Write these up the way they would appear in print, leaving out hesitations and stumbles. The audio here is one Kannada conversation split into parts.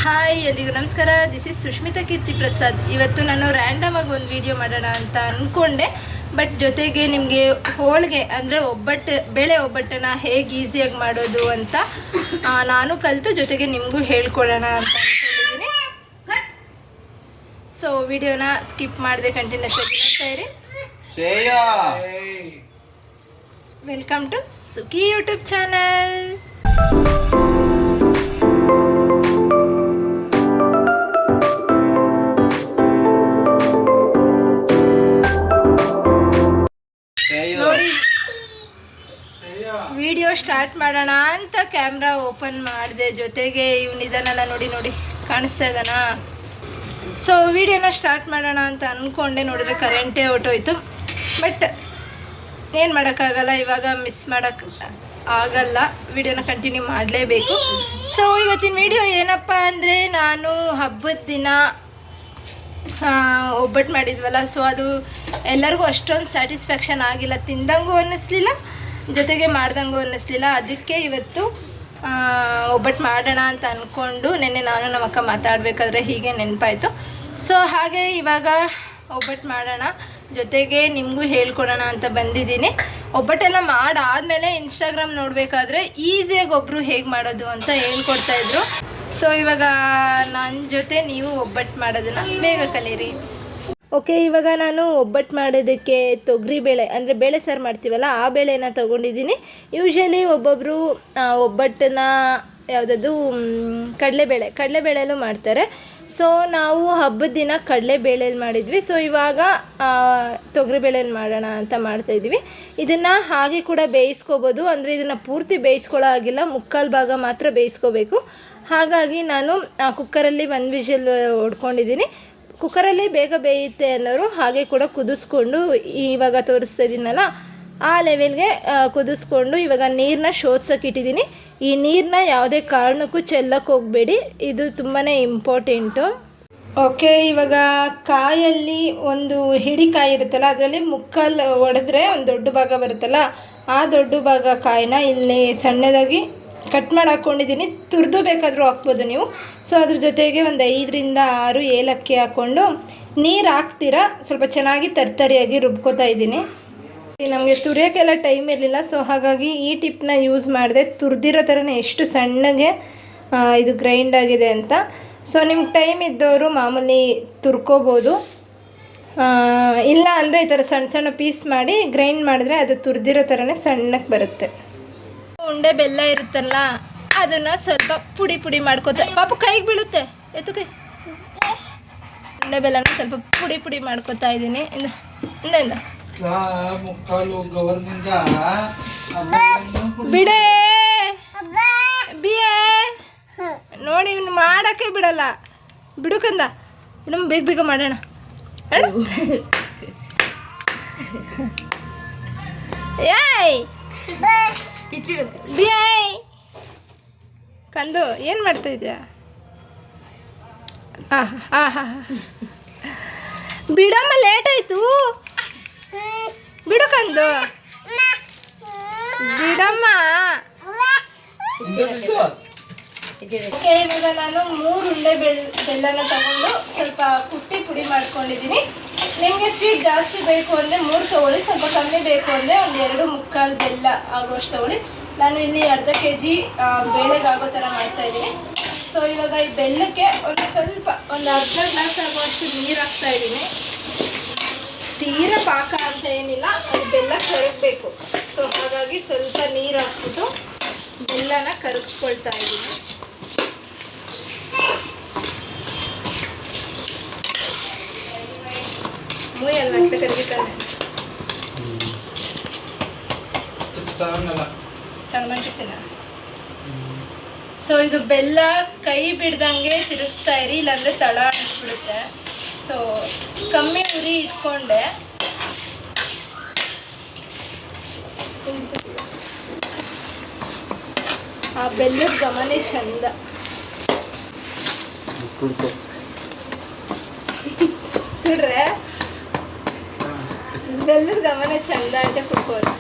ಹಾಯ್ ಎಲ್ಲಿಗೂ ನಮಸ್ಕಾರ. ದಿಸ್ ಇಸ್ ಸುಷ್ಮಿತಾ ಕೀರ್ತಿ ಪ್ರಸಾದ್. ಇವತ್ತು ನಾನು ರ್ಯಾಂಡಮ್ ಆಗಿ ಒಂದು ವಿಡಿಯೋ ಮಾಡೋಣ ಅಂತ ಅಂದ್ಕೊಂಡೆ. ಬಟ್ ಜೊತೆಗೆ ನಿಮಗೆ ಹೋಳಿಗೆ ಅಂದರೆ ಬೇಳೆ ಒಬ್ಬಟ್ಟನ್ನು ಹೇಗೆ ಈಸಿಯಾಗಿ ಮಾಡೋದು ಅಂತ ನಾನು ಕಲಿತು ಜೊತೆಗೆ ನಿಮಗೂ ಹೇಳ್ಕೊಡೋಣ ಅಂತ ಅಂದ್ಕೊಂಡಿದ್ದೀನಿ. ಸೊ ವಿಡಿಯೋನ ಸ್ಕಿಪ್ ಮಾಡದೆ ಕಂಟಿನ್ಯೂಸ್ ಆಗಿ ನೋಡ್ತಾ ಇರಿ. Welcome to Sukhi YouTube channel. Video start ಮಾಡೋಣ ಅಂತ ಕ್ಯಾಮ್ರಾ ಓಪನ್ ಮಾಡಿದೆ. ಜೊತೆಗೆ ಇವನಿದಾನಲ್ಲ, ನೋಡಿ ಕಾಣಿಸ್ತಾ ಇದ್ದಾನಾ? ಸೊ ವಿಡಿಯೋನ ಸ್ಟಾರ್ಟ್ ಮಾಡೋಣ ಅಂತ ಅಂದ್ಕೊಂಡೆ. ನೋಡಿದ್ರೆ ಕರೆಂಟೇ ಹೊಟ್ಟೋಯ್ತು. ಬಟ್ ಏನು ಮಾಡೋಕ್ಕಾಗಲ್ಲ, ಇವಾಗ ಮಿಸ್ ಮಾಡೋಕ್ಕೆ ಆಗಲ್ಲ. ವಿಡಿಯೋನ ಕಂಟಿನ್ಯೂ ಮಾಡಲೇಬೇಕು. ಸೊ ಇವತ್ತಿನ ವಿಡಿಯೋ ಏನಪ್ಪ ಅಂದರೆ, ನಾನು ಹಬ್ಬದ ದಿನ ಒಬ್ಬಟ್ಟು ಮಾಡಿದ್ವಲ್ಲ, ಸೊ ಅದು ಎಲ್ಲರಿಗೂ ಅಷ್ಟೊಂದು ಸ್ಯಾಟಿಸ್ಫ್ಯಾಕ್ಷನ್ ಆಗಿಲ್ಲ. ತಿಂದಂಗೂ ಅನ್ನಿಸ್ಲಿಲ್ಲ, ಜೊತೆಗೆ ಮಾಡ್ದಂಗೂ ಅನ್ನಿಸ್ಲಿಲ್ಲ. ಅದಕ್ಕೆ ಇವತ್ತು ಒಬ್ಬಟ್ಟು ಮಾಡೋಣ ಅಂತ ಅಂದ್ಕೊಂಡು ನೆನ್ನೆ ನಾನು ನಮ್ಮ ಅಕ್ಕ ಮಾತಾಡಬೇಕಾದ್ರೆ ಹೀಗೆ ನೆನಪಾಯಿತು. ಸೊ ಹಾಗೆ ಇವಾಗ ಒಬ್ಬಟ್ಟು ಮಾಡೋಣ, ಜೊತೆಗೆ ನಿಮಗೂ ಹೇಳ್ಕೊಡೋಣ ಅಂತ ಬಂದಿದ್ದೀನಿ. ಒಬ್ಬಟ್ಟೆಲ್ಲ ಮಾಡಾದಮೇಲೆ ಇನ್ಸ್ಟಾಗ್ರಾಮ್ ನೋಡಬೇಕಾದ್ರೆ ಈಸಿಯಾಗಿ ಒಬ್ಬರು ಹೇಗೆ ಮಾಡೋದು ಅಂತ ಹೇಳ್ಕೊಡ್ತಾಯಿದ್ರು. ಸೊ ಇವಾಗ ನನ್ನ ಜೊತೆ ನೀವು ಒಬ್ಬಟ್ಟು ಮಾಡೋದನ್ನು ಬೇಗ ಕಲೀರಿ. ಓಕೆ, ಇವಾಗ ನಾನು ಒಬ್ಬಟ್ಟು ಮಾಡೋದಕ್ಕೆ ತೊಗರಿಬೇಳೆ ಅಂದರೆ ಬೇಳೆ ಸಾರು ಮಾಡ್ತೀವಲ್ಲ, ಆ ಬೇಳೆನ ತೊಗೊಂಡಿದ್ದೀನಿ. ಯೂಶ್ವಲಿ ಒಬ್ಬೊಬ್ಬರು ಒಬ್ಬಟ್ಟನ್ನು ಯಾವುದದು ಕಡಲೆಬೇಳೆಯಲ್ಲೂ ಮಾಡ್ತಾರೆ. ಸೊ ನಾವು ಹಬ್ಬದ ದಿನ ಕಡಲೆಬೇಳೆಯಲ್ಲಿ ಮಾಡಿದ್ವಿ. ಸೊ ಇವಾಗ ತೊಗರಿಬೇಳೆಯಲ್ಲಿ ಮಾಡೋಣ ಅಂತ ಮಾಡ್ತಾಯಿದ್ವಿ. ಇದನ್ನು ಹಾಗೆ ಕೂಡ ಬೇಯಿಸ್ಕೋಬೋದು, ಅಂದರೆ ಇದನ್ನು ಪೂರ್ತಿ ಬೇಯಿಸ್ಕೊಳ್ಳೋ ಆಗಿಲ್ಲ, ಮುಕ್ಕಾಲು ಭಾಗ ಮಾತ್ರ ಬೇಯಿಸ್ಕೋಬೇಕು. ಹಾಗಾಗಿ ನಾನು ಕುಕ್ಕರಲ್ಲಿ 1 ವಿಷಲ್ ಹೊಡ್ಕೊಂಡಿದ್ದೀನಿ. ಕುಕ್ಕರಲ್ಲಿ ಬೇಗ ಬೇಯುತ್ತೆ ಅನ್ನೋರು ಹಾಗೆ ಕೂಡ ಕುದಿಸ್ಕೊಂಡು, ಇವಾಗ ತೋರಿಸ್ತಾ ಇದ್ದೀನಲ್ಲ ಆ ಲೆವೆಲ್ಗೆ ಕುದಿಸ್ಕೊಂಡು ಇವಾಗ ನೀರನ್ನ ಶೋಧಿಸೋಕೆ ಇಟ್ಟಿದ್ದೀನಿ. ಈ ನೀರನ್ನ ಯಾವುದೇ ಕಾರಣಕ್ಕೂ ಚೆಲ್ಲಕ್ಕೆ ಹೋಗಬೇಡಿ, ಇದು ತುಂಬಾ ಇಂಪಾರ್ಟೆಂಟು. ಓಕೆ, ಇವಾಗ ಕಾಯಲ್ಲಿ ಒಂದು ಹಿಡಿ ಕಾಯಿ ಇರುತ್ತಲ್ಲ, ಅದರಲ್ಲಿ ಮುಕ್ಕಾಲು ಒಡೆದ್ರೆ ಒಂದು ದೊಡ್ಡ ಭಾಗ ಬರುತ್ತಲ್ಲ, ಆ ದೊಡ್ಡ ಭಾಗ ಕಾಯಿನ ಇಲ್ಲಿ ಸಣ್ಣದಾಗಿ ಕಟ್ ಮಾಡಿ ಹಾಕ್ಕೊಂಡಿದ್ದೀನಿ. ತುರಿದು ಬೇಕಾದರೂ ಹಾಕ್ಬೋದು ನೀವು. ಸೊ ಅದ್ರ ಜೊತೆಗೆ ಒಂದು 5 ರಿಂದ 6 ಏಲಕ್ಕಿ ಹಾಕ್ಕೊಂಡು ನೀರು ಹಾಕ್ತೀರಾ, ಸ್ವಲ್ಪ ಚೆನ್ನಾಗಿ ತರ್ತರಿಯಾಗಿ ರುಬ್ಕೋತಾ ಇದ್ದೀನಿ. ನಮಗೆ ತುರಿಯೋಕ್ಕೆಲ್ಲ ಟೈಮ್ ಇರಲಿಲ್ಲ, ಸೊ ಹಾಗಾಗಿ ಈ ಟಿಪ್ನ ಯೂಸ್ ಮಾಡಿದೆ. ತುರಿದಿರೋ ಥರನೇ ಎಷ್ಟು ಸಣ್ಣಗೆ ಇದು ಗ್ರೈಂಡ್ ಆಗಿದೆ ಅಂತ. ಸೊ ನಿಮ್ಗೆ ಟೈಮ್ ಇದ್ದವರು ಮಾಮೂಲಿ ತುರ್ಕೋಬೋದು, ಇಲ್ಲ ಅಂದರೆ ಈ ಥರ ಸಣ್ಣ ಸಣ್ಣ ಪೀಸ್ ಮಾಡಿ ಗ್ರೈಂಡ್ ಮಾಡಿದ್ರೆ ಅದು ತುರಿದಿರೋ ಥರನೇ ಸಣ್ಣಕ್ಕೆ ಬರುತ್ತೆ. ಉಂಡೆ ಬೆಲ್ಲ ಇರುತ್ತಲ್ಲ, ಅದನ್ನು ಸ್ವಲ್ಪ ಪುಡಿ ಮಾಡ್ಕೋತಾ, ಪಾಪು ಕೈಗೆ ಬೀಳುತ್ತೆ, ಎತ್ತು ಕೈ. ಉಂಡೆ ಬೆಲ್ಲನ ಸ್ವಲ್ಪ ಪುಡಿ ಮಾಡ್ಕೋತಾ ಇದ್ದೀನಿ. ಇಂದ ಬಿಡೇ ಬಿಯೇ ನೋಡಿ, ಇವ್ನು ಮಾಡೋಕ್ಕೆ ಬಿಡಲ್ಲ. ಬಿಡುಕಂದ ನಮ್ಮ ಬೇಗ ಮಾಡೋಣ. ಏಯ್ ಬಿಯೈ ಕಂದು, ಏನು ಮಾಡ್ತಾ ಇದೆಯಾ? ಬಿಡಮ್ಮ, ಲೇಟ್ ಆಯಿತು. ಬಿಡು ಕಂದು, ಬಿಡಮ್ಮ. ಓಕೆ, ಇವಾಗ ನಾನು 3 ಉಂಡೆ ಬೆಲ್ಲನ ತಗೊಂಡು ಸ್ವಲ್ಪ ಕುಟ್ಟಿ ಪುಡಿ ಮಾಡ್ಕೊಂಡಿದ್ದೀನಿ. ನಿಮಗೆ ಸ್ವೀಟ್ ಜಾಸ್ತಿ ಬೇಕು ಅಂದರೆ 3 ತೊಗೊಳ್ಳಿ, ಸ್ವಲ್ಪ ಕಮ್ಮಿ ಬೇಕು ಅಂದರೆ ಒಂದು 2.25 ಬೆಲ್ಲ ಆಗೋಷ್ಟು ತೊಗೊಳ್ಳಿ. ನಾನು ಇಲ್ಲಿ ಅರ್ಧ kg ಬೇಳೆಗಾಗೋ ಥರ ಮಾಡ್ತಾಯಿದ್ದೀನಿ. ಸೊ ಇವಾಗ ಈ ಬೆಲ್ಲಕ್ಕೆ ಒಂದು ಅರ್ಧ ಗ್ಲಾಸ್ ಆಗುವಷ್ಟು ನೀರು ಹಾಕ್ತಾಯಿದ್ದೀನಿ. ತೀರ ಪಾಕ ಅಂತ ಏನಿಲ್ಲ, ಅದು ಬೆಲ್ಲ ಕರಗಬೇಕು. ಸೊ ಹಾಗಾಗಿ ಸ್ವಲ್ಪ ನೀರು ಹಾಕ್ಬಿಟ್ಟು ಬೆಲ್ಲನ ಕರಗಿಸ್ಕೊಳ್ತಾ ಇದ್ದೀನಿ. ಮೂಯಲ್ಲ ಅಷ್ಟೇ ಕರಗಿತಾನೆ. ಸೊ ಇದು ಬೆಲ್ಲ ಕೈ ಬಿಡ್ದಂಗೆ ತಿರುಗಿಸ್ತಾ ಇರಿ, ಇಲ್ಲಾಂದರೆ ತಳ ಅನಿಸ್ಬಿಡುತ್ತೆ. ಸೊ ಕಮ್ಮಿ ಉರಿ ಇಟ್ಕೊಂಡೆ. ಆ ಬೆಲ್ಲದ ಗಮನೇ ಚಂದ. ಸುಡ್ರೆ ಬೆಲ್ಲದ ಗಮನ ಚಂದ ಅಂತ ಕುಡ್ಕೋದು.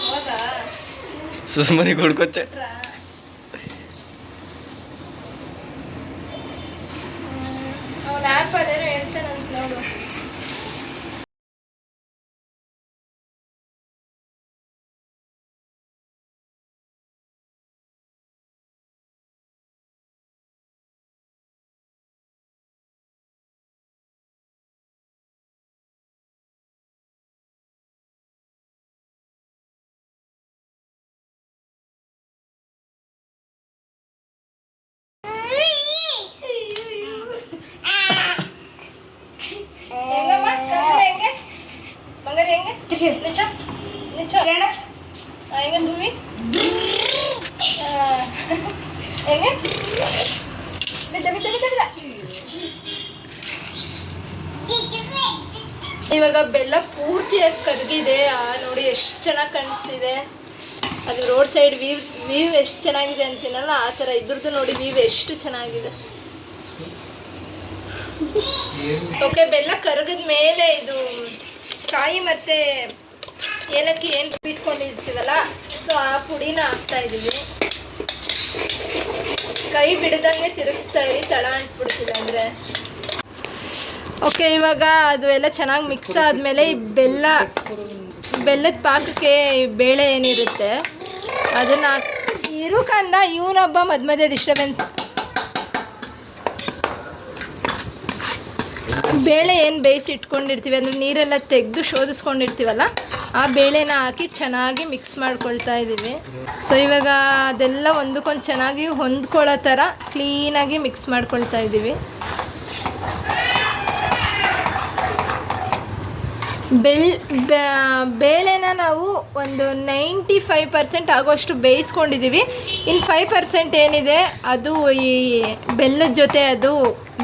ಹೌದಾ? ಸುಮ್ಮನೆ ಕೊಡ್ಕೊಚ್ಚೆ. ಅವ್ನ ಆ್ಯಪ್ ಅದೇನೋ ಹೇಳ್ತಾನಂತ ನೋಡು. ಇವಾಗ ಬೆಲ್ಲ ಪೂರ್ತಿಯಾಗಿ ಕರಗಿದೆ. ನೋಡಿ ಎಷ್ಟು ಚೆನ್ನಾಗಿ ಕಾಣಿಸ್ತಿದೆ. ಅದು ರೋಡ್ ಸೈಡ್ ವ್ಯೂ ಎಷ್ಟು ಚೆನ್ನಾಗಿದೆ ಅಂತೀನಲ್ಲ ಆ ಥರ ಇದ್ರದ್ದು ನೋಡಿ ವ್ಯೂ ಎಷ್ಟು ಚೆನ್ನಾಗಿದೆ. ಓಕೆ, ಬೆಲ್ಲ ಕರಗಿದ ಮೇಲೆ ಇದು ಕಾಯಿ ಮತ್ತು ಏಲಕ್ಕಿ ಏನು ಬಿಟ್ಕೊಂಡಿರ್ತೀವಲ್ಲ, ಸೊ ಆ ಪುಡಿನ ಹಾಕ್ತಾ ಇದ್ದೀವಿ. ಕೈ ಬಿಡದಂಗೆ ತಿರುಗಿಸ್ತಾ ಇರಿ, ತಳ ಅಂಟ್ಬಿಡ್ತಿಲ್ಲ ಅಂದರೆ. ಓಕೆ, ಇವಾಗ ಅದು ಎಲ್ಲ ಚೆನ್ನಾಗಿ ಮಿಕ್ಸ್ ಆದಮೇಲೆ ಈ ಬೆಲ್ಲದ ಪಾಕಕ್ಕೆ ಬೇಳೆ ಏನಿರುತ್ತೆ ಅದನ್ನು ಇರುಕಂದ ಇವನೊಬ್ಬ ಮಧ್ಯ ಡಿಸ್ಟರ್ಬೆನ್ಸ್. ಬೇಳೆ ಏನು ಬೇಯಿಸಿ ಇಟ್ಕೊಂಡಿರ್ತೀವಿ ಅಂದರೆ ನೀರೆಲ್ಲ ತೆಗೆದು ಶೋಧಿಸ್ಕೊಂಡಿರ್ತೀವಲ್ಲ, ಆ ಬೇಳೆನ ಹಾಕಿ ಚೆನ್ನಾಗಿ ಮಿಕ್ಸ್ ಮಾಡ್ಕೊಳ್ತಾ ಇದ್ದೀವಿ. ಸೊ ಇವಾಗ ಅದೆಲ್ಲ ಒಂದಕ್ಕೊಂದು ಚೆನ್ನಾಗಿ ಹೊಂದ್ಕೊಳ್ಳೋ ಥರ ಕ್ಲೀನಾಗಿ ಮಿಕ್ಸ್ ಮಾಡ್ಕೊಳ್ತಾ ಇದ್ದೀವಿ. ಬೇಳೆನ ನಾವು ಒಂದು 95% ಆಗೋಷ್ಟು ಬೇಯಿಸ್ಕೊಂಡಿದ್ದೀವಿ. ಇನ್ನು 5% ಏನಿದೆ ಅದು ಈ ಬೆಲ್ಲದ ಜೊತೆ ಅದು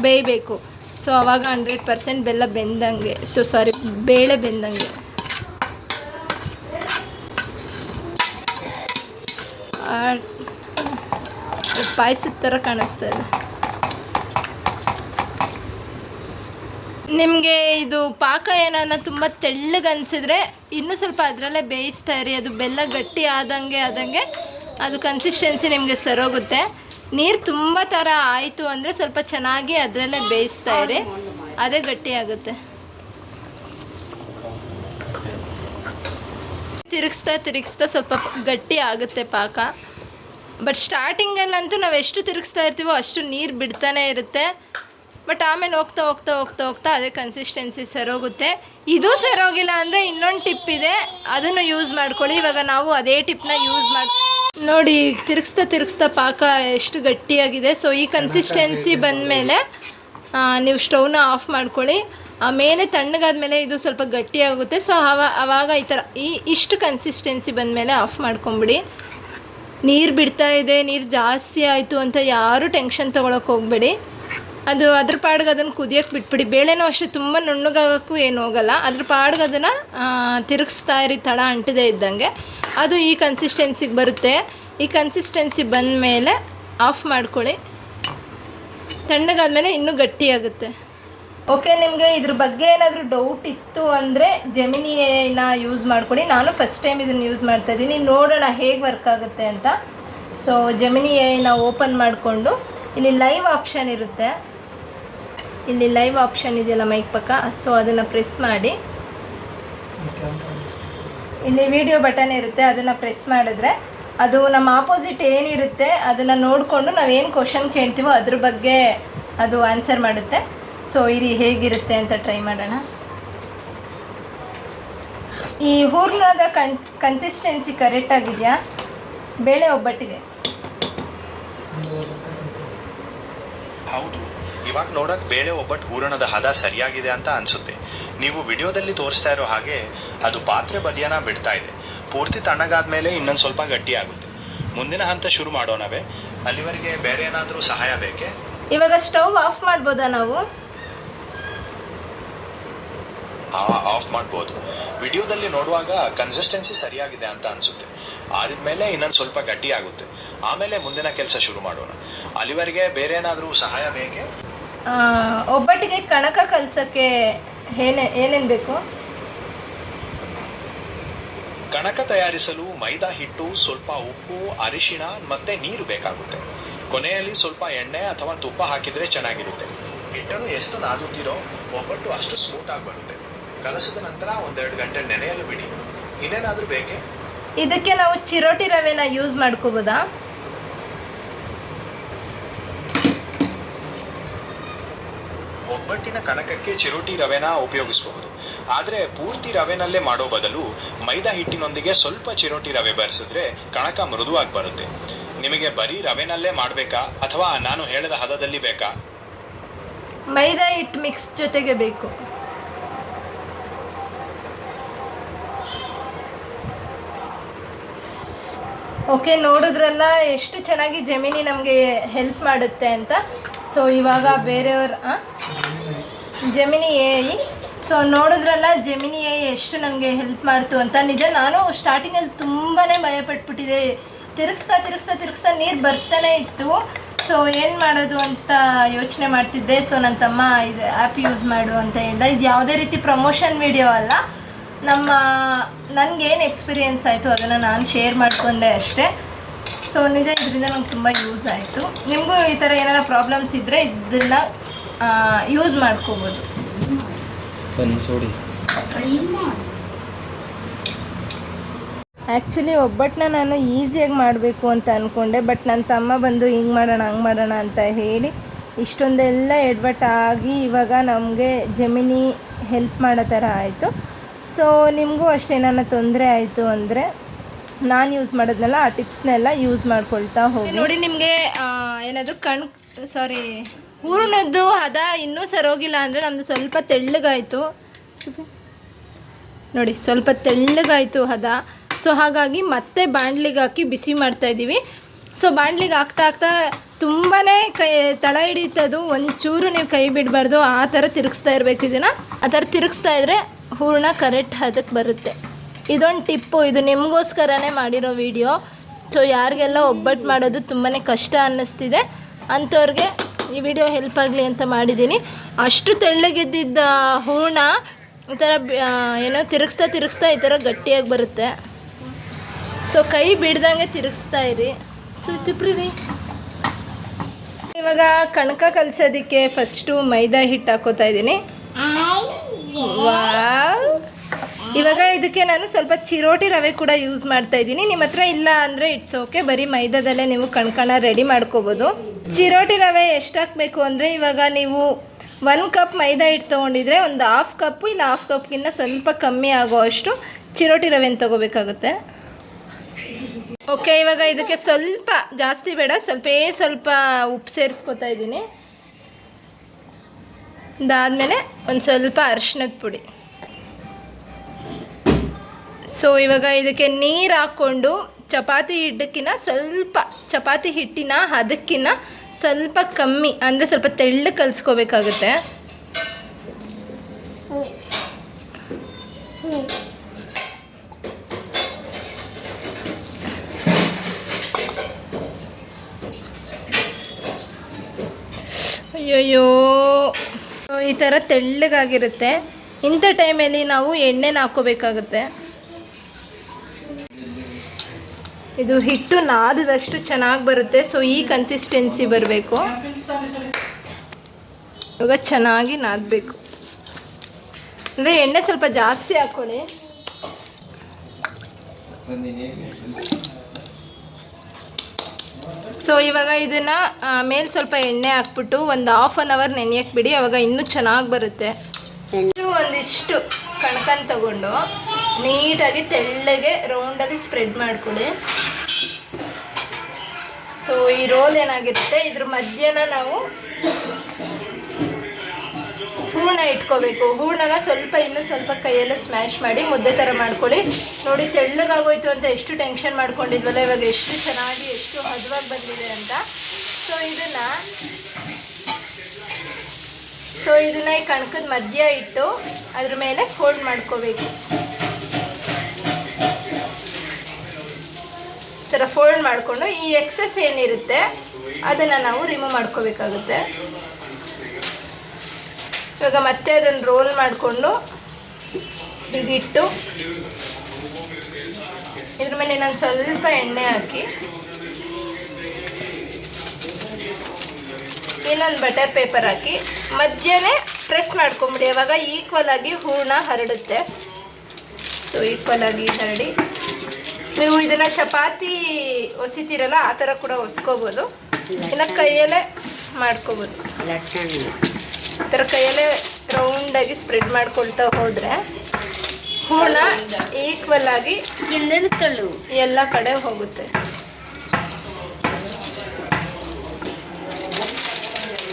ಬೇಯಬೇಕು. ಸೊ ಆವಾಗ 100% ಬೆಲ್ಲ ಬೆಂದಂಗೆ, ಬೇಳೆ ಬೆಂದಂಗೆ. ಪಾಯಸದ ಥರ ಕಾಣಿಸ್ತಾ ಇದೆ. ನಿಮಗೆ ಇದು ಪಾಕ ಏನಾನ ತುಂಬ ತೆಳ್ಳಗೆ ಅನಿಸಿದ್ರೆ ಇನ್ನೂ ಸ್ವಲ್ಪ ಅದರಲ್ಲೇ ಬೇಯಿಸ್ತಾ ಇರಿ. ಅದು ಬೆಲ್ಲ ಗಟ್ಟಿ ಆದಂಗೆ ಅದು ಕನ್ಸಿಸ್ಟೆನ್ಸಿ ನಿಮಗೆ ಸರೋಗುತ್ತೆ. ನೀರು ತುಂಬ ಥರ ಆಯಿತು ಅಂದರೆ ಸ್ವಲ್ಪ ಚೆನ್ನಾಗಿ ಅದರಲ್ಲೇ ಬೇಯಿಸ್ತಾ ಇರಿ, ಅದೇ ಗಟ್ಟಿ ಆಗುತ್ತೆ. ತಿರುಗಿಸ್ತಾ ಸ್ವಲ್ಪ ಗಟ್ಟಿ ಆಗುತ್ತೆ ಪಾಕ. ಬಟ್ ಸ್ಟಾರ್ಟಿಂಗಲ್ಲಂತೂ ನಾವು ಎಷ್ಟು ತಿರುಗಿಸ್ತಾ ಇರ್ತೀವೋ ಅಷ್ಟು ನೀರು ಬಿಡ್ತಾನೆ ಇರುತ್ತೆ. ಬಟ್ ಆಮೇಲೆ ಹೋಗ್ತಾ ಅದೇ ಕನ್ಸಿಸ್ಟೆನ್ಸಿ ಸರೋಗುತ್ತೆ. ಇದು ಸರೋಗಿಲ್ಲ ಅಂದರೆ ಇನ್ನೊಂದು ಟಿಪ್ ಇದೆ, ಅದನ್ನು ಯೂಸ್ ಮಾಡ್ಕೊಳ್ಳಿ. ಇವಾಗ ನಾವು ಅದೇ ಟಿಪ್ನ ಯೂಸ್ ನೋಡಿ, ತಿರುಗಿಸ್ತಾ ಪಾಕ ಎಷ್ಟು ಗಟ್ಟಿಯಾಗಿದೆ. ಸೊ ಈ ಕನ್ಸಿಸ್ಟೆನ್ಸಿ ಬಂದಮೇಲೆ ನೀವು ಸ್ಟವ್ನ ಆಫ್ ಮಾಡ್ಕೊಳ್ಳಿ. ಆಮೇಲೆ ತಣ್ಣಗಾದ್ಮೇಲೆ ಇದು ಸ್ವಲ್ಪ ಗಟ್ಟಿಯಾಗುತ್ತೆ. ಸೊ ಆವಾಗ ಈ ಥರ ಇಷ್ಟು ಕನ್ಸಿಸ್ಟೆನ್ಸಿ ಬಂದಮೇಲೆ ಆಫ್ ಮಾಡ್ಕೊಂಬಿಡಿ. ನೀರು ಬಿಡ್ತಾ ಇದೆ, ನೀರು ಜಾಸ್ತಿ ಆಯಿತು ಅಂತ ಯಾರೂ ಟೆನ್ಷನ್ ತೊಗೊಳಕ್ಕೆ ಹೋಗಬೇಡಿ. ಅದು ಅದ್ರ ಪಾಡಿಗೆ ಅದನ್ನು ಕುದಿಯೋಕ್ಕೆ ಬಿಟ್ಬಿಡಿ. ಬೇಳೆನೂ ಅಷ್ಟೇ ತುಂಬ ನುಣ್ಣಗಾಗೋಕ್ಕೂ ಏನು ಹೋಗಲ್ಲ. ಅದ್ರ ಪಾಡಿಗೆ ಅದನ್ನು ತಿರುಗಿಸ್ತಾ ಇರಿ, ತಳ ಅಂಟದೇ ಇದ್ದಂಗೆ. ಅದು ಈ ಕನ್ಸಿಸ್ಟೆನ್ಸಿಗೆ ಬರುತ್ತೆ. ಈ ಕನ್ಸಿಸ್ಟೆನ್ಸಿ ಬಂದ ಮೇಲೆ ಆಫ್ ಮಾಡ್ಕೊಳ್ಳಿ. ತಣ್ಣಗಾದ್ಮೇಲೆ ಇನ್ನೂ ಗಟ್ಟಿಯಾಗುತ್ತೆ. ಓಕೆ, ನಿಮಗೆ ಇದ್ರ ಬಗ್ಗೆ ಏನಾದರೂ ಡೌಟ್ ಇತ್ತು ಅಂದರೆ ಜೆಮಿನಿನ ಯೂಸ್ ಮಾಡ್ಕೊಳ್ಳಿ. ನಾನು ಫಸ್ಟ್ ಟೈಮ್ ಇದನ್ನು ಯೂಸ್ ಮಾಡ್ತಾಯಿದ್ದೀನಿ, ನೋಡೋಣ ಹೇಗೆ ವರ್ಕ್ ಆಗುತ್ತೆ ಅಂತ. ಸೊ ಜೆಮಿನಿನ ಓಪನ್ ಮಾಡಿಕೊಂಡು ಇಲ್ಲಿ ಲೈವ್ ಆಪ್ಷನ್ ಇರುತ್ತೆ. ಇಲ್ಲಿ ಲೈವ್ ಆಪ್ಷನ್ ಇದೆಯಲ್ಲ ಮೈಕ್ ಪಕ್ಕ, ಸೊ ಅದನ್ನು ಪ್ರೆಸ್ ಮಾಡಿ. ಇಲ್ಲಿ ವಿಡಿಯೋ ಬಟನ್ ಇರುತ್ತೆ, ಅದನ್ನು ಪ್ರೆಸ್ ಮಾಡಿದ್ರೆ ಅದು ನಮ್ಮ ಆಪೋಸಿಟ್ ಏನಿರುತ್ತೆ ಅದನ್ನು ನೋಡಿಕೊಂಡು ನಾವೇನು ಕ್ವಶನ್ ಕೇಳ್ತೀವೋ ಅದ್ರ ಬಗ್ಗೆ ಅದು ಆನ್ಸರ್ ಮಾಡುತ್ತೆ. ಸೊ ಇರಿ ಹೇಗಿರುತ್ತೆ ಅಂತ ಟ್ರೈ ಮಾಡೋಣ. ಈ ಹೂರ್ಣದ ಕನ್ಸಿಸ್ಟೆನ್ಸಿ ಕರೆಕ್ಟಾಗಿದೆಯಾ ಬೇಳೆ ಒಬ್ಬಟ್ಟಿಗೆ? ಹೌದು, ಇವಾಗ ನೋಡಕ್ಕೆ ಬೇಳೆ ಒಬ್ಬಟ್ಟು ಹೂರಣದ ಹದ ಸರಿಯಾಗಿದೆ ಅಂತ ಅನಿಸುತ್ತೆ. ನೀವು ವಿಡಿಯೋದಲ್ಲಿ ತೋರಿಸ್ತಾ ಇರೋ ಹಾಗೆ ಅದು ಪಾತ್ರೆ ಬದಿಯನ್ನ ಬಿಡ್ತಾ ಇದೆ. ಪೂರ್ತಿ ತಣ್ಣಗಾದ್ಮೇಲೆ ಇನ್ನೊಂದು ಸ್ವಲ್ಪ ಗಟ್ಟಿ ಆಗುತ್ತೆ. ಮುಂದಿನ ಹಂತ ಶುರು ಮಾಡೋಣವೇ? ಅಲ್ಲಿವರೆಗೆ ಬೇರೆ ಏನಾದರೂ ಸಹಾಯ ಬೇಕೆ? ಇವಾಗ ಸ್ಟವ್ ಆಫ್ ಮಾಡ್ಬೋದಾ ನಾವು? ಆಫ್ ಮಾಡ್ಬೋದು. ವಿಡಿಯೋದಲ್ಲಿ ನೋಡುವಾಗ ಕನ್ಸಿಸ್ಟೆನ್ಸಿ ಸರಿಯಾಗಿದೆ ಅಂತ ಅನಿಸುತ್ತೆ. ಆರಿದ್ಮೇಲೆ ಇನ್ನೊಂದು ಸ್ವಲ್ಪ ಗಟ್ಟಿ ಆಗುತ್ತೆ. ಆಮೇಲೆ ಮುಂದಿನ ಕೆಲಸ ಶುರು ಮಾಡೋಣ. ಅಲ್ಲಿವರೆಗೆ ಬೇರೆ ಏನಾದರೂ ಸಹಾಯ ಬೇಕೆ? ಒಬ್ಬಟ್ಟಿಗೆ ಕಣಕ ಕಲಸಕ್ಕೆ ಏನೇನು ಬೇಕು? ಕಣಕ ತಯಾರಿಸಲು ಮೈದಾ ಹಿಟ್ಟು, ಸ್ವಲ್ಪ ಉಪ್ಪು, ಅರಿಶಿಣ ಮತ್ತೆ ನೀರು ಬೇಕಾಗುತ್ತೆ. ಕೊನೆಯಲ್ಲಿ ಸ್ವಲ್ಪ ಎಣ್ಣೆ ಅಥವಾ ತುಪ್ಪ ಹಾಕಿದ್ರೆ ಚೆನ್ನಾಗಿರುತ್ತೆ. ಹಿಟ್ಟನ್ನು ಎಷ್ಟು ನಾದುತ್ತೀರೋ ಒಬ್ಬಟ್ಟು ಅಷ್ಟು ಸ್ಮೂತ್ ಆಗಿ ಬರುತ್ತೆ. ಕಲಸಿದ ನಂತರ 1-2 ಗಂಟೆ ನೆನೆಯಲು ಬಿಡಿ. ಇನ್ನೇನಾದ್ರೂ ಬೇಕೆ? ಇದಕ್ಕೆ ನಾವು ಚಿರೋಟಿ ರವೆನ ಯೂಸ್ ಮಾಡ್ಕೋಬೋದಾ? ಒಬ್ಬಟ್ಟಿನ ಕಣಕಕ್ಕೆ ಚಿರೋಟಿ ರವೆನ ಉಪಯೋಗಿಸಬಹುದು. ಆದರೆ ಪೂರ್ತಿ ರವೆನಲ್ಲೇ ಮಾಡೋ ಬದಲು ಮೈದಾ ಹಿಟ್ಟಿನೊಂದಿಗೆ ಸ್ವಲ್ಪ ಚಿರೋಟಿ ರವೆ ಬೆರೆಸಿದ್ರೆ ಕಣಕ ಮೃದುವಾಗಿ ಬರುತ್ತೆ. ನಿಮಗೆ ಬರೀ ರವೆನಲ್ಲೇ ಮಾಡಬೇಕಾ ಅಥವಾ ನಾನು ಹೇಳಿದ ಹದದಲ್ಲಿ ಬೇಕಾ? ಮೈದಾ ಹಿಟ್ಟು ಮಿಕ್ಸ್ ಜೊತೆಗೆ ಬೇಕು. ಓಕೆ, ನೋಡಿದ್ರಲ್ಲ ಎಷ್ಟು ಚೆನ್ನಾಗಿ ಜೆಮಿನಿ ನಮಗೆ ಹೆಲ್ಪ್ ಮಾಡುತ್ತೆ ಅಂತ. ಸೊ ಇವಾಗ ಬೇರೆಯವ್ರ ಜೆಮಿನಿ AI. ಸೊ ನೋಡಿದ್ರಲ್ಲ ಜೆಮಿನಿ AI ಎಷ್ಟು ನನಗೆ ಹೆಲ್ಪ್ ಮಾಡ್ತು ಅಂತ. ನಿಜ, ನಾನು ಸ್ಟಾರ್ಟಿಂಗಲ್ಲಿ ತುಂಬಾ ಭಯಪಟ್ಬಿಟ್ಟಿದ್ದೆ. ತಿರುಗಿಸ್ತಾ ನೀರು ಬರ್ತಾನೆ ಇತ್ತು. ಸೊ ಏನು ಮಾಡೋದು ಅಂತ ಯೋಚನೆ ಮಾಡ್ತಿದ್ದೆ. ಸೊ ನನ್ನ ತಮ್ಮ ಇದು ಆ್ಯಪ್ ಯೂಸ್ ಮಾಡು ಅಂತ ಹೇಳ್ದ. ಇದು ಯಾವುದೇ ರೀತಿ ಪ್ರಮೋಷನ್ ವಿಡಿಯೋ ಅಲ್ಲ, ನನಗೇನು ಎಕ್ಸ್ಪೀರಿಯೆನ್ಸ್ ಆಯಿತು ಅದನ್ನು ನಾನು ಶೇರ್ ಮಾಡಿಕೊಂಡೆ ಅಷ್ಟೇ. ಸೊ ನಿಜ ಇದರಿಂದ ನಂಗೆ ತುಂಬ ಯೂಸ್ ಆಯಿತು. ನಿಮಗೂ ಈ ಥರ ಏನಾರ ಪ್ರಾಬ್ಲಮ್ಸ್ ಇದ್ದರೆ ಇದನ್ನು ಯೂಸ್ ಮಾಡ್ಕೋಬೋದು. ಆ್ಯಕ್ಚುಲಿ ಒಬ್ಬಟ್ಟನ್ನ ನಾನು ಈಸಿಯಾಗಿ ಮಾಡಬೇಕು ಅಂತ ಅಂದ್ಕೊಂಡೆ. ಬಟ್ ನನ್ನ ತಮ್ಮ ಬಂದು ಹಿಂಗೆ ಮಾಡೋಣ ಹಂಗೆ ಮಾಡೋಣ ಅಂತ ಹೇಳಿ ಇಷ್ಟೊಂದೆಲ್ಲ ಎಡ್ವಟ್ಟಾಗಿ ಇವಾಗ ನಮಗೆ ಜೆಮಿನಿ ಹೆಲ್ಪ್ ಮಾಡೋ ಥರ ಆಯಿತು. ಸೊ ನಿಮಗೂ ಅಷ್ಟೇ ಏನಾರ ತೊಂದರೆ ಆಯಿತು ಅಂದರೆ ನಾನು ಯೂಸ್ ಮಾಡೋದ್ನೆಲ್ಲ ಆ ಟಿಪ್ಸ್ನೆಲ್ಲ ಯೂಸ್ ಮಾಡ್ಕೊಳ್ತಾ ಹೋಗಿ. ನೋಡಿ, ನಿಮಗೆ ಏನದು ಹೂರಣದ್ದು ಹದ ಇನ್ನೂ ಸರೋಗಿಲ್ಲ ಅಂದರೆ ನಮ್ಮದು ಸ್ವಲ್ಪ ತೆಳ್ಳಗಾಯಿತು ನೋಡಿ, ಸ್ವಲ್ಪ ತೆಳ್ಳಗಾಯಿತು ಹದ. ಸೊ ಹಾಗಾಗಿ ಮತ್ತೆ ಬಾಣಲಿಗೆ ಹಾಕಿ ಬಿಸಿ ಮಾಡ್ತಾಯಿದ್ದೀವಿ. ಸೊ ಬಾಣಲಿಗೆ ಹಾಕ್ತಾ ತುಂಬಾ ತಳ ಹಿಡಿತದು. ಒಂಚೂರು ನೀವು ಕೈ ಬಿಡಬಾರ್ದು, ಆ ಥರ ತಿರುಗಿಸ್ತಾ ಇರಬೇಕು. ಇದನ್ನು ಆ ಥರ ತಿರುಗಿಸ್ತಾ ಇದ್ದರೆ ಹೂರಣ ಕರೆಕ್ಟ್ ಹದಕ್ಕೆ ಬರುತ್ತೆ. ಇದೊಂದು ಟಿಪ್ಪು, ಇದು ನಿಮಗೋಸ್ಕರನೇ ಮಾಡಿರೋ ವಿಡಿಯೋ. ಸೊ ಯಾರಿಗೆಲ್ಲ ಒಬ್ಬಟ್ಟು ಮಾಡೋದು ತುಂಬಾ ಕಷ್ಟ ಅನ್ನಿಸ್ತಿದೆ ಅಂಥವ್ರಿಗೆ ಈ ವಿಡಿಯೋ ಹೆಲ್ಪ್ ಆಗಲಿ ಅಂತ ಮಾಡಿದ್ದೀನಿ. ಅಷ್ಟು ತೆಳ್ಳಗಿದ್ದಿದ್ದ ಹೂರಣ ಈ ಥರ ತಿರುಗಿಸ್ತಾ ಈ ಥರ ಗಟ್ಟಿಯಾಗಿ ಬರುತ್ತೆ. ಸೊ ಕೈ ಬಿಡ್ದಂಗೆ ತಿರುಗಿಸ್ತಾ ಇರಿ. ಸೊ ತಿಪ್ರಿ. ಇವಾಗ ಕಣಕ ಕಲಸೋದಕ್ಕೆ ಫಸ್ಟು ಮೈದಾ ಹಿಟ್ಟು ಹಾಕೋತಾ ಇದ್ದೀನಿ. ಇವಾಗ ಇದಕ್ಕೆ ನಾನು ಸ್ವಲ್ಪ ಚಿರೋಟಿ ರವೆ ಕೂಡ ಯೂಸ್ ಮಾಡ್ತಾ ಇದ್ದೀನಿ. ನಿಮ್ಮ ಹತ್ರ ಇಲ್ಲ ಅಂದರೆ ಇಟ್ಸ್ ಓಕೆ, ಬರೀ ಮೈದಾದಲ್ಲೇ ನೀವು ಕಣ್ಕಣ ರೆಡಿ ಮಾಡ್ಕೋಬೋದು. ಚಿರೋಟಿ ರವೆ ಎಷ್ಟು ಹಾಕಬೇಕು ಅಂದರೆ, ಇವಾಗ ನೀವು 1 ಕಪ್ ಮೈದಾ ಹಿಟ್ಟು ತೊಗೊಂಡಿದ್ರೆ ಒಂದು 1/2 ಕಪ್ಪು ಇಲ್ಲ 1/2 ಕಪ್ಗಿಂತ ಸ್ವಲ್ಪ ಕಮ್ಮಿ ಆಗೋ ಅಷ್ಟು ಚಿರೋಟಿ ರವೆನ ತೊಗೋಬೇಕಾಗುತ್ತೆ. ಓಕೆ, ಇವಾಗ ಇದಕ್ಕೆ ಸ್ವಲ್ಪ ಜಾಸ್ತಿ ಬೇಡ, ಸ್ವಲ್ಪ ಉಪ್ಪು ಸೇರಿಸ್ಕೊತಾ ಇದ್ದೀನಿ. ಅದಾದಮೇಲೆ ಒಂದು ಸ್ವಲ್ಪ ಅರಿಶಿಣದ ಪುಡಿ. ಸೊ ಇವಾಗ ಇದಕ್ಕೆ ನೀರು ಹಾಕ್ಕೊಂಡು ಚಪಾತಿ ಹಿಟ್ಟಿನ ಹದಕ್ಕಿಂತ ಸ್ವಲ್ಪ ಕಮ್ಮಿ ಅಂದರೆ ಸ್ವಲ್ಪ ತೆಳ್ಳಗೆ ಕಲಿಸ್ಕೋಬೇಕಾಗುತ್ತೆ. ಅಯ್ಯಯ್ಯೋ, ಈ ಥರ ತೆಳ್ಳಗಾಗಿರುತ್ತೆ. ಇಂಥ ಟೈಮಲ್ಲಿ ನಾವು ಎಣ್ಣೆನ ಹಾಕ್ಕೋಬೇಕಾಗುತ್ತೆ. ಇದು ಹಿಟ್ಟು ನಾದದಷ್ಟು ಚೆನ್ನಾಗಿ ಬರುತ್ತೆ. ಸೊ ಈ ಕನ್ಸಿಸ್ಟೆನ್ಸಿ ಬರಬೇಕು. ಇವಾಗ ಚೆನ್ನಾಗಿ ನಾದಬೇಕು ಅಂದರೆ ಎಣ್ಣೆ ಸ್ವಲ್ಪ ಜಾಸ್ತಿ ಹಾಕ್ಕೊಳ್ಳಿ. ಸೊ ಇವಾಗ ಇದನ್ನು ಮೇಲೆ ಸ್ವಲ್ಪ ಎಣ್ಣೆ ಹಾಕ್ಬಿಟ್ಟು ಒಂದು 1/2 ಅವರ್ ನೆನೆಯಕ್ಕೆ ಬಿಡಿ. ಅವಾಗ ಇನ್ನೂ ಚೆನ್ನಾಗಿ ಬರುತ್ತೆ. ಒಂದಿಷ್ಟು ಕಣ್ಕನ್ ತಗೊಂಡು ನೀಟಾಗಿ ತೆಳ್ಳಗೆ ರೌಂಡಾಗಿ ಸ್ಪ್ರೆಡ್ ಮಾಡ್ಕೊಳ್ಳಿ. ಸೊ ಈ ರೋಲ್ ಏನಾಗಿರುತ್ತೆ, ಇದ್ರ ಮಧ್ಯನ ನಾವು ಹೂರಣ ಇಟ್ಕೋಬೇಕು. ಹೂರಣನ ಇನ್ನೂ ಸ್ವಲ್ಪ ಕೈಯೆಲ್ಲ ಸ್ಮ್ಯಾಶ್ ಮಾಡಿ ಮುದ್ದೆ ಥರ ಮಾಡ್ಕೊಳ್ಳಿ. ನೋಡಿ, ತೆಳ್ಳಗಾಗೋಯ್ತು ಅಂತ ಎಷ್ಟು ಟೆನ್ಷನ್ ಮಾಡ್ಕೊಂಡಿದ್ವಲ್ಲ, ಇವಾಗ ಎಷ್ಟು ಚೆನ್ನಾಗಿ ಎಷ್ಟು ಹದವಾಗಿ ಬಂದಿದೆ ಅಂತ. ಸೊ ಇದನ್ನ ಈ ಕಣಕದ ಮಧ್ಯ ಇಟ್ಟು ಅದ್ರ ಮೇಲೆ ಫೋಲ್ಡ್ ಮಾಡ್ಕೋಬೇಕು. ಈ ಥರ ಫೋಲ್ಡ್ ಮಾಡಿಕೊಂಡು ಈ ಎಕ್ಸಸ್ ಏನಿರುತ್ತೆ ಅದನ್ನು ನಾವು ರಿಮೂವ್ ಮಾಡ್ಕೋಬೇಕಾಗುತ್ತೆ. ಇವಾಗ ಮತ್ತೆ ಅದನ್ನು ರೋಲ್ ಮಾಡಿಕೊಂಡು ಹೀಗಿಟ್ಟು ಇದ್ರ ಮೇಲೆ ನಾನು ಸ್ವಲ್ಪ ಎಣ್ಣೆ ಹಾಕಿ ಇನ್ನೊಂದು ಬಟರ್ ಪೇಪರ್ ಹಾಕಿ ಮಧ್ಯನೇ ಪ್ರೆಸ್ ಮಾಡ್ಕೊಂಬಿಡಿ. ಅವಾಗ ಈಕ್ವಲ್ ಆಗಿ ಹೂರಣ ಹರಡುತ್ತೆ. ಸೊ ಈಕ್ವಲ್ ಆಗಿ ಹರಡಿ ನೀವು ಇದನ್ನು ಚಪಾತಿ ಒಸಿತೀರಲ್ಲ ಆ ಥರ ಕೂಡ ಒಸ್ಕೋಬೋದು, ಇಲ್ಲ ಕೈಯಲ್ಲೇ ಮಾಡ್ಕೋಬೋದು. ಈ ಥರ ಕೈಯಲ್ಲೇ ರೌಂಡಾಗಿ ಸ್ಪ್ರೆಡ್ ಮಾಡ್ಕೊಳ್ತಾ ಹೋದರೆ ಹೂರಣ ಈಕ್ವಲ್ ಆಗಿ ಎಲ್ಲ ಕಡೆ ಹೋಗುತ್ತೆ.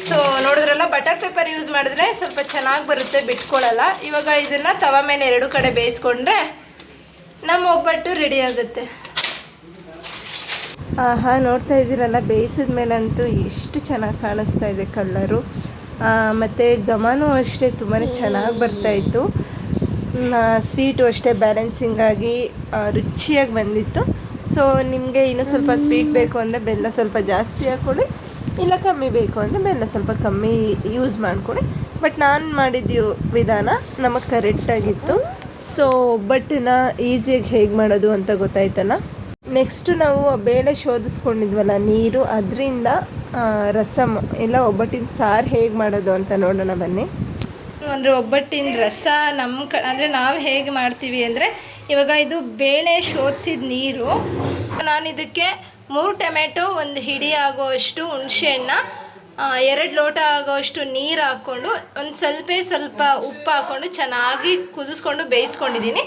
ಸೊ ನೋಡಿದ್ರಲ್ಲ, ಬಟರ್ ಪೇಪರ್ ಯೂಸ್ ಮಾಡಿದ್ರೆ ಸ್ವಲ್ಪ ಚೆನ್ನಾಗಿ ಬರುತ್ತೆ, ಬಿಟ್ಕೊಳ್ಳಲ್ಲ. ಇವಾಗ ಇದನ್ನು ತವ ಮೇಲೆ 2 ಕಡೆ ಬೇಯಿಸ್ಕೊಂಡ್ರೆ ನಮ್ಮ ಒಬ್ಬಟ್ಟು ರೆಡಿ ಆಗುತ್ತೆ. ಆಹಾ, ನೋಡ್ತಾ ಇದ್ದೀರಲ್ಲ, ಬೇಯಿಸಿದ ಮೇಲಂತೂ ಎಷ್ಟು ಚೆನ್ನಾಗಿ ಕಾಣಿಸ್ತಾ ಇದೆ ಕಲ್ಲರು. ಮತ್ತು ಘಮನೂ ಅಷ್ಟೇ ತುಂಬಾ ಚೆನ್ನಾಗಿ ಬರ್ತಾಯಿತ್ತು. ಸ್ವೀಟು ಅಷ್ಟೇ ಬ್ಯಾಲೆನ್ಸಿಂಗ್ ಆಗಿ ರುಚಿಯಾಗಿ ಬಂದಿತ್ತು. ಸೊ ನಿಮಗೆ ಇನ್ನೂ ಸ್ವಲ್ಪ ಸ್ವೀಟ್ ಬೇಕು ಅಂದರೆ ಬೆಲ್ಲ ಸ್ವಲ್ಪ ಜಾಸ್ತಿ ಹಾಕ್ಕೊಳ್ಳಿ, ಇಲ್ಲ ಕಮ್ಮಿ ಬೇಕು ಅಂದರೆ ಬೆಲ್ಲ ಸ್ವಲ್ಪ ಕಮ್ಮಿ ಯೂಸ್ ಮಾಡ್ಕೊಳ್ಳಿ. ಬಟ್ ನಾನು ಮಾಡಿದ್ದು ವಿಧಾನ ನಮಗೆ ಕರೆಕ್ಟಾಗಿತ್ತು. ಸೊ ಒಬ್ಬಟ್ಟನ್ನ ಈಸಿಯಾಗಿ ಹೇಗೆ ಮಾಡೋದು ಅಂತ ಗೊತ್ತಾಯ್ತಲ್ಲ. ನೆಕ್ಸ್ಟು ನಾವು ಬೇಳೆ ಶೋಧಿಸ್ಕೊಂಡಿದ್ವಲ್ಲ ನೀರು, ಅದರಿಂದ ರಸಮ್ ಇಲ್ಲ ಒಬ್ಬಟ್ಟಿನ ಸಾರು ಹೇಗೆ ಮಾಡೋದು ಅಂತ ನೋಡೋಣ ಬನ್ನಿ. ಅಂದರೆ ಒಬ್ಬಟ್ಟಿನ ರಸ ಅಂದರೆ ನಾವು ಹೇಗೆ ಮಾಡ್ತೀವಿ ಅಂದರೆ, ಇವಾಗ ಇದು ಬೇಳೆ ಶೋಧಿಸಿದ ನೀರು, ನಾನು ಇದಕ್ಕೆ 3 ಟೊಮೆಟೊ, 1 ಹಿಡಿ ಆಗೋಷ್ಟು ಹುಣಸೆಹಣ್ಣ, 2 ಲೋಟ ಆಗೋಷ್ಟು ನೀರು ಹಾಕ್ಕೊಂಡು ಒಂದು ಸ್ವಲ್ಪ ಉಪ್ಪು ಹಾಕ್ಕೊಂಡು ಚೆನ್ನಾಗಿ ಕುದಿಸ್ಕೊಂಡು ಬೇಯಿಸ್ಕೊಂಡಿದ್ದೀನಿ.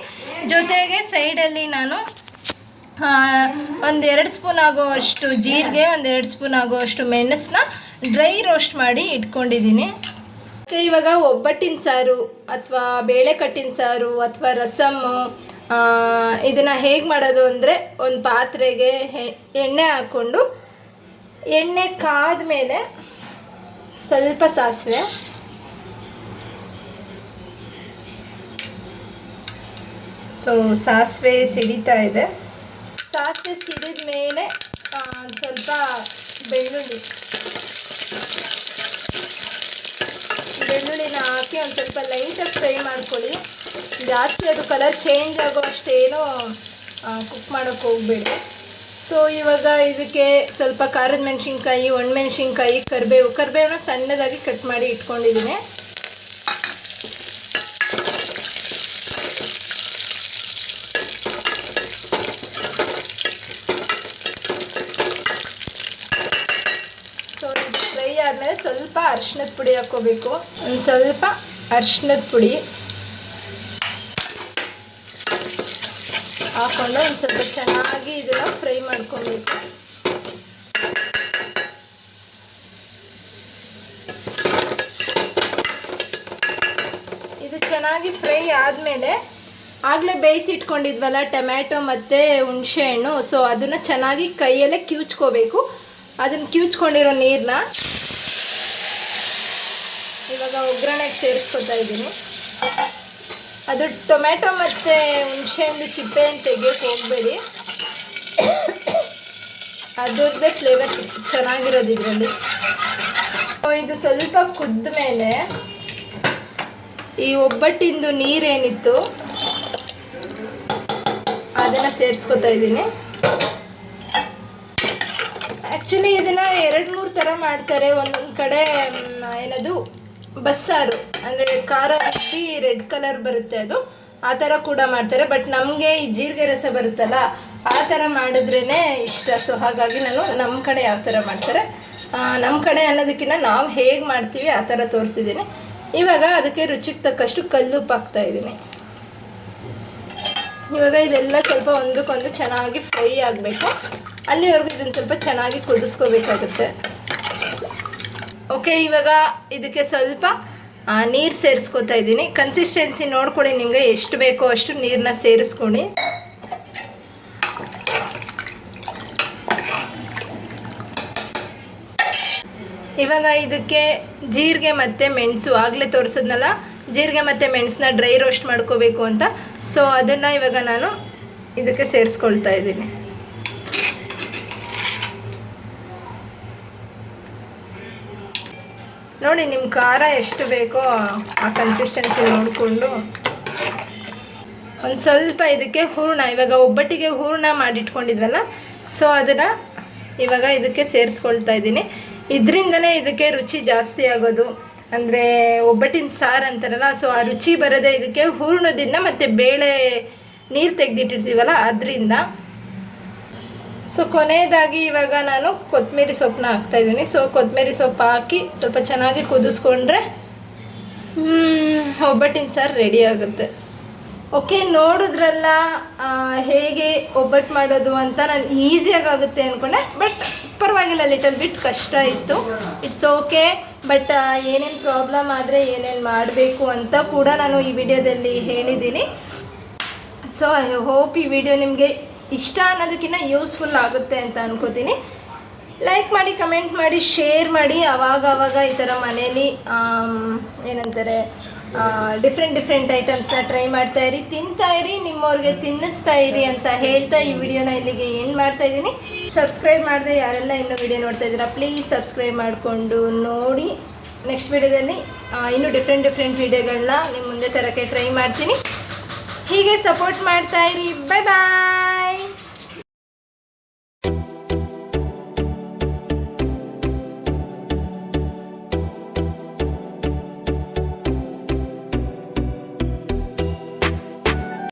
ಜೊತೆಗೆ ಸೈಡಲ್ಲಿ ನಾನು 1-2 ಸ್ಪೂನ್ ಆಗೋವಷ್ಟು ಜೀರಿಗೆ, 1-2 ಸ್ಪೂನ್ ಆಗೋವಷ್ಟು ಮೆಣಸನ್ನ ಡ್ರೈ ರೋಸ್ಟ್ ಮಾಡಿ ಇಟ್ಕೊಂಡಿದ್ದೀನಿ. ಇವಾಗ ಒಬ್ಬಟ್ಟಿನ ಸಾರು ಅಥವಾ ಬೇಳೆ ಕಟ್ಟಿನ ಸಾರು ಅಥವಾ ರಸಮ್ಮು ಇದನ್ನು ಹೇಗೆ ಮಾಡೋದು ಅಂದರೆ, ಒಂದು ಪಾತ್ರೆಗೆ ಎಣ್ಣೆ ಹಾಕ್ಕೊಂಡು ಎಣ್ಣೆ ಕಾದ ಮೇಲೆ ಸ್ವಲ್ಪ ಸಾಸಿವೆ, ಸೊ ಸಾಸಿವೆ ಸಿಡಿತಾ ಇದೆ. ಸಾಸಿವೆ ಸಿಡಿದ ಮೇಲೆ ಸ್ವಲ್ಪ ಬೆಳ್ಳುಳ್ಳಿನ ಹಾಕಿ ಒಂದು ಸ್ವಲ್ಪ ಲೈಟಾಗಿ ಫ್ರೈ ಮಾಡ್ಕೊಳ್ಳಿ. ಜಾಸ್ತಿ ಅದು ಕಲರ್ ಚೇಂಜ್ ಆಗೋ ಅಷ್ಟೇನೋ ಕುಕ್ ಮಾಡೋಕ್ಕೆ ಹೋಗಬೇಡಿ. ಸೊ ಇವಾಗ ಇದಕ್ಕೆ ಸ್ವಲ್ಪ ಖಾರದ ಮೆಣಸಿನ್ಕಾಯಿ, ಒಣಮೆಣಸಿನ್ಕಾಯಿ, ಕರಿಬೇವನ್ನ ಸಣ್ಣದಾಗಿ ಕಟ್ ಮಾಡಿ ಇಟ್ಕೊಂಡಿದ್ದೀನಿ. ಸೊ ಇದು ಫ್ರೈ ಆದಮೇಲೆ ಸ್ವಲ್ಪ ಅರಿಶಿಣದ ಪುಡಿ ಹಾಕ್ಕೋಬೇಕು. ಒಂದು ಸ್ವಲ್ಪ ಅರಿಶಿಣದ ಪುಡಿ ಹಾಕ್ಕೊಂಡು ಒಂದು ಸ್ವಲ್ಪ ಚೆನ್ನಾಗಿ ಇದನ್ನು ಫ್ರೈ ಮಾಡ್ಕೊಬೇಕು. ಇದು ಚೆನ್ನಾಗಿ ಫ್ರೈ ಆದಮೇಲೆ ಆಗಲೇ ಬೇಯಿಸಿ ಇಟ್ಕೊಂಡಿದ್ವಲ್ಲ ಟೊಮ್ಯಾಟೊ ಮತ್ತು ಹುಣಸೆಹಣ್ಣು, ಸೊ ಅದನ್ನು ಚೆನ್ನಾಗಿ ಕೈಯಲ್ಲೇ ಕಿವುಚ್ಕೋಬೇಕು. ಅದನ್ನು ಕಿವುಚ್ಕೊಂಡಿರೋ ನೀರನ್ನ ಇವಾಗ ಒಗ್ಗರಣೆಗೆ ಸೇರಿಸ್ಕೊತಾ ಇದ್ದೀನಿ. ಅದು ಟೊಮ್ಯಾಟೊ ಮತ್ತು ಹುಣಸೆಹಣ್ಣು ಸಿಪ್ಪೆಯನ್ನು ತೆಗಿಯೋಕ್ಕೆ ಹೋಗಬೇಡಿ, ಅದರದ್ದೇ ಫ್ಲೇವರ್ ಚೆನ್ನಾಗಿರೋದು ಇದರಲ್ಲಿ. ಇದು ಸ್ವಲ್ಪ ಕುದ್ದ ಮೇಲೆ ಈ ಒಬ್ಬಟ್ಟಿಂದು ನೀರೇನಿತ್ತು ಅದನ್ನು ಸೇರಿಸ್ಕೊತಾ ಇದ್ದೀನಿ. ಆ್ಯಕ್ಚುಲಿ ಇದನ್ನು 2-3 ಥರ ಮಾಡ್ತಾರೆ. ಒಂದೊಂದು ಕಡೆ ಏನದು ಬಸ್ಸಾರು ಅಂದರೆ ಖಾರ ಹಾಕಿ ರೆಡ್ ಕಲರ್ ಬರುತ್ತೆ, ಅದು ಆ ಥರ ಕೂಡ ಮಾಡ್ತಾರೆ. ಬಟ್ ನಮಗೆ ಈ ಜೀರಿಗೆ ರಸ ಬರುತ್ತಲ್ಲ ಆ ಥರ ಮಾಡಿದ್ರೇ ಇಷ್ಟ. ಸೊ ಹಾಗಾಗಿ ನಾನು ನಮ್ಮ ಕಡೆ ಯಾವ ಥರ ಮಾಡ್ತಾರೆ, ನಮ್ಮ ಕಡೆ ಅನ್ನೋದಕ್ಕಿಂತ ನಾವು ಹೇಗೆ ಮಾಡ್ತೀವಿ ಆ ಥರ ತೋರಿಸಿದ್ದೀನಿ. ಇವಾಗ ಅದಕ್ಕೆ ರುಚಿಗೆ ತಕ್ಕಷ್ಟು ಕಲ್ಲುಪ್ಪು ಹಾಕ್ತಾಯಿದ್ದೀನಿ. ಇವಾಗ ಇದೆಲ್ಲ ಸ್ವಲ್ಪ ಒಂದಕ್ಕೊಂದು ಚೆನ್ನಾಗಿ ಫ್ರೈ ಆಗಬೇಕು. ಅಲ್ಲಿವರೆಗೂ ಇದನ್ನು ಸ್ವಲ್ಪ ಚೆನ್ನಾಗಿ ಕುದಿಸ್ಕೋಬೇಕಾಗುತ್ತೆ. ಓಕೆ, ಇವಾಗ ಇದಕ್ಕೆ ಸ್ವಲ್ಪ ನೀರು ಸೇರಿಸ್ಕೊತಾ ಇದ್ದೀನಿ. ಕನ್ಸಿಸ್ಟೆನ್ಸಿ ನೋಡ್ಕೊಳ್ಳಿ, ನಿಮಗೆ ಎಷ್ಟು ಬೇಕೋ ಅಷ್ಟು ನೀರನ್ನ ಸೇರಿಸ್ಕೊಳ್ಳಿ. ಇವಾಗ ಇದಕ್ಕೆ ಜೀರಿಗೆ ಮತ್ತು ಮೆಣಸು ಆಗಲೇ ತೋರಿಸಿದ್ನಲ್ಲ, ಜೀರಿಗೆ ಮತ್ತು ಮೆಣಸನ್ನ ಡ್ರೈ ರೋಸ್ಟ್ ಮಾಡ್ಕೋಬೇಕು ಅಂತ. ಸೊ ಅದನ್ನು ಇವಾಗ ನಾನು ಇದಕ್ಕೆ ಸೇರಿಸ್ಕೊಳ್ತಾ ಇದ್ದೀನಿ. ನೋಡಿ, ನಿಮ್ಮ ಖಾರ ಎಷ್ಟು ಬೇಕೋ ಆ ಕನ್ಸಿಸ್ಟೆನ್ಸಿ ನೋಡಿಕೊಂಡು ಒಂದು ಸ್ವಲ್ಪ ಇದಕ್ಕೆ ಹೂರಣ, ಇವಾಗ ಒಬ್ಬಟ್ಟಿಗೆ ಹೂರಣ ಮಾಡಿಟ್ಕೊಂಡಿದ್ವಲ್ಲ, ಸೊ ಅದನ್ನು ಇವಾಗ ಇದಕ್ಕೆ ಸೇರಿಸ್ಕೊಳ್ತಾ ಇದ್ದೀನಿ. ಇದರಿಂದನೇ ಇದಕ್ಕೆ ರುಚಿ ಜಾಸ್ತಿ ಆಗೋದು. ಅಂದರೆ ಒಬ್ಬಟ್ಟಿನ ಸಾರು ಅಂತಾರಲ್ಲ, ಸೊ ಆ ರುಚಿ ಬರೋದೇ ಇದಕ್ಕೆ ಹೂರಣದಿಂದ ಮತ್ತು ಬೇಳೆ ನೀರು ತೆಗೆದಿಟ್ಟಿರ್ತೀವಲ್ಲ ಅದರಿಂದ. ಸೊ ಕೊನೆಯದಾಗಿ ಇವಾಗ ನಾನು ಕೊತ್ತಂಬರಿ ಸೊಪ್ಪನ್ನ ಹಾಕ್ತಾಯಿದ್ದೀನಿ. ಸೊ ಕೊತ್ತಂಬರಿ ಸೊಪ್ಪು ಹಾಕಿ ಸ್ವಲ್ಪ ಚೆನ್ನಾಗಿ ಕುದಿಸ್ಕೊಂಡ್ರೆ ಒಬ್ಬಟ್ಟಿನ ಸಾರು ರೆಡಿ ಆಗುತ್ತೆ. ಓಕೆ, ನೋಡಿದ್ರಲ್ಲ ಹೇಗೆ ಒಬ್ಬಟ್ಟು ಮಾಡೋದು ಅಂತ. ನಾನು ಈಸಿಯಾಗಿ ಆಗುತ್ತೆ ಅಂದ್ಕೊಂಡೆ, ಬಟ್ ಪರವಾಗಿಲ್ಲ, ಲಿಟಲ್ ಬಿಟ್ ಕಷ್ಟ ಇತ್ತು. It's okay. ಬಟ್ ಏನೇನು ಪ್ರಾಬ್ಲಮ್ ಆದರೆ ಏನೇನು ಮಾಡಬೇಕು ಅಂತ ಕೂಡ ನಾನು ಈ ವಿಡಿಯೋದಲ್ಲಿ ಹೇಳಿದ್ದೀನಿ. ಸೊ ಐ ಹೋಪ್ ಈ ವಿಡಿಯೋ ನಿಮಗೆ ಇಷ್ಟ ಅನ್ನೋದಕ್ಕಿಂತ ಯೂಸ್ಫುಲ್ ಆಗುತ್ತೆ ಅಂತ ಅನ್ಕೋತೀನಿ. ಲೈಕ್ ಮಾಡಿ, ಕಮೆಂಟ್ ಮಾಡಿ, ಶೇರ್ ಮಾಡಿ. ಆವಾಗ ಈ ಥರ ಮನೇಲಿ ಏನಂತಾರೆ ಡಿಫ್ರೆಂಟ್ ಐಟಮ್ಸ್ನ ಟ್ರೈ ಮಾಡ್ತಾಯಿರಿ, ತಿಂತಾಯಿರಿ, ನಿಮ್ಮವ್ರಿಗೆ ತಿನ್ನಿಸ್ತಾ ಇರಿ ಅಂತ ಹೇಳ್ತಾ ಈ ವಿಡಿಯೋನ ಇಲ್ಲಿಗೆ ಏನು ಮಾಡ್ತಾಯಿದ್ದೀನಿ. ಸಬ್ಸ್ಕ್ರೈಬ್ ಮಾಡಿದೆ ಯಾರೆಲ್ಲ ಇನ್ನೂ ವಿಡಿಯೋ ನೋಡ್ತಾ ಇದ್ದೀರಾ, ಪ್ಲೀಸ್ ಸಬ್ಸ್ಕ್ರೈಬ್ ಮಾಡಿಕೊಂಡು ನೋಡಿ. ನೆಕ್ಸ್ಟ್ ವಿಡಿಯೋದಲ್ಲಿ ಇನ್ನೂ ಡಿಫ್ರೆಂಟ್ ವಿಡಿಯೋಗಳನ್ನ ನಿಮ್ಮ ಮುಂದೆ ತರೋಕ್ಕೆ ಟ್ರೈ ಮಾಡ್ತೀನಿ. ಹೀಗೆ ಸಪೋರ್ಟ್ ಮಾಡ್ತಾಯಿರಿ. ಬಾಯ್ ಬಾಯ್.